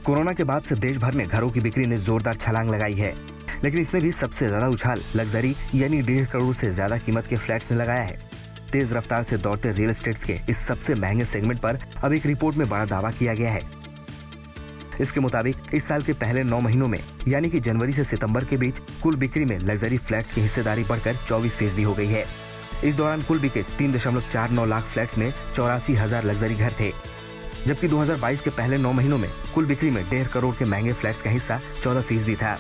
Corona के बाद से देश भर में घरों की बिक्री ने जोरदार छलांग लगाई है, लेकिन इसमें भी सबसे ज्यादा उछाल लग्जरी यानी 1.5 करोड़ से ज्यादा कीमत के फ्लैट्स ने लगाया है। तेज रफ्तार से दौड़ते रियल एस्टेट के इस सबसे महंगे सेगमेंट पर अब एक रिपोर्ट में बड़ा दावा किया गया है। इसके मुताबिक इस साल के पहले 9 महीनों में यानी कि जनवरी से सितंबर के बीच कुल बिक्री में लग्जरी फ्लैट्स की हिस्सेदारी बढ़कर 24% हो गई है। इस दौरान कुल बिके 3.49 लाख फ्लैट्स में 84,000 लग्जरी घर थे, जबकि 2022 के पहले 9 महीनों में कुल बिक्री में 1.5 करोड़ के महंगे फ्लैट्स का हिस्सा 14% था।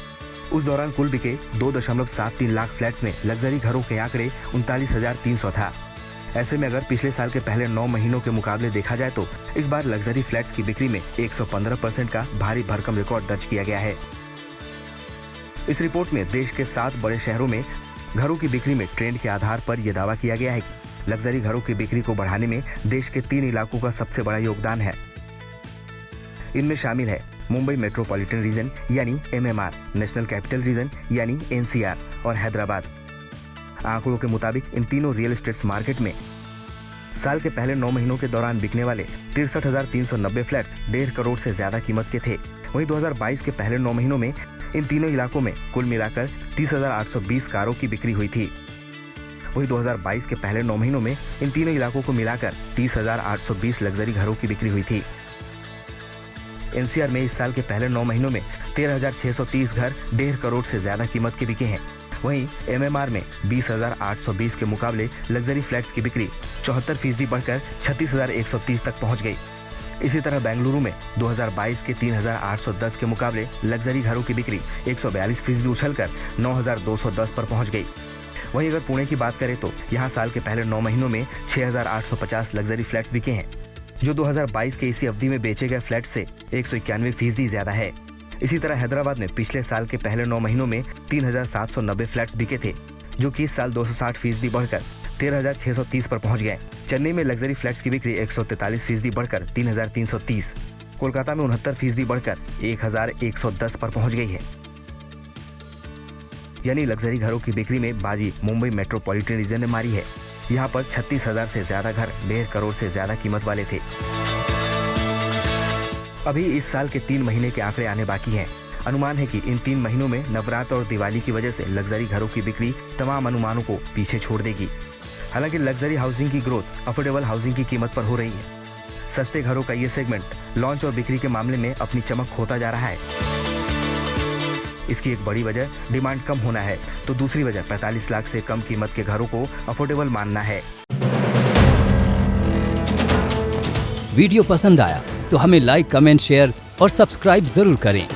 उस दौरान कुल बिके 2.73 लाख फ्लैट्स में लग्जरी घरों के आंकड़े 39,300 था। ऐसे में अगर पिछले साल के पहले 9 महीनों के मुकाबले देखा जाए तो इस बार लग्जरी फ्लैट्स की बिक्री में 115% का भारी भरकम रिकॉर्ड दर्ज किया गया है। इस रिपोर्ट में देश के 7 बड़े शहरों में घरों की बिक्री में ट्रेंड के आधार पर यह दावा किया गया है कि लग्जरी घरों की बिक्री को बढ़ाने में देश के 3 इलाकों का सबसे बड़ा योगदान है। इनमें शामिल है मुंबई मेट्रोपॉलिटन रीजन यानी MMR, नेशनल कैपिटल रीजन यानी NCR और हैदराबाद। आंकड़ों के मुताबिक इन तीनों रियल एस्टेट मार्केट में साल के पहले 9 महीनों के दौरान बिकने वाले 63,390 फ्लैट्स 1.5 करोड़ से ज्यादा कीमत के थे। वहीं 2022 के पहले 9 महीनों में इन तीनों इलाकों में कुल मिलाकर 30,820 कारों की बिक्री हुई थी। वहीं 2022 के पहले 9 महीनों में इन तीनों इलाकों को मिलाकर 30,820 लग्जरी घरों की बिक्री हुई थी। NCR में इस साल के पहले 9 महीनों में 13,630 घर 1.5 करोड़ से ज्यादा कीमत के बिके हैं। वहीं MMR में 20,820 के मुकाबले लग्जरी फ्लैट्स की बिक्री 74% बढ़कर 36,130 तक पहुंच गई। इसी तरह बेंगलुरु में 2022 के 3,810 के मुकाबले लग्जरी घरों की बिक्री 142% उछलकर 9,210 पर पहुंच गई। वहीं अगर पुणे की बात करें तो यहां साल के पहले 9 महीनों में 6,850 लग्जरी फ्लैट्स बिके हैं, जो 2022 के इसी अवधि में बेचे गए फ्लैट से 191% ज्यादा है। इसी तरह हैदराबाद में पिछले साल के पहले 9 महीनों में 3,790 फ्लैट्स बिके थे, जो कि इस साल 260% बढ़कर 13,630 पर पहुंच गए। चेन्नई में लग्जरी फ्लैट्स की बिक्री 143% बढ़कर 3,330, कोलकाता में 69% बढ़कर 1,110 पर पहुंच गई है। यानी लग्जरी घरों की बिक्री में बाजी मुंबई मेट्रोपॉलिटन रीजन ने मारी है। यहाँ पर 36,000 से ज्यादा घर 1.5 करोड़ से ज्यादा कीमत वाले थे। अभी इस साल के 3 महीने के आंकड़े आने बाकी हैं। अनुमान है कि इन 3 महीनों में नवरात्र और दिवाली की वजह से लग्जरी घरों की बिक्री तमाम अनुमानों को पीछे छोड़ देगी। हालांकि लग्जरी हाउसिंग की ग्रोथ अफोर्डेबल हाउसिंग की कीमत पर हो रही है। सस्ते घरों का ये सेगमेंट लॉन्च और बिक्री के मामले में अपनी चमक खोता जा रहा है। इसकी एक बड़ी वजह डिमांड कम होना है, तो दूसरी वजह 45 लाख से कम कीमत के घरों को अफोर्डेबल मानना है। वीडियो पसंद आया तो हमें लाइक, कमेंट, शेयर और सब्सक्राइब जरूर करें।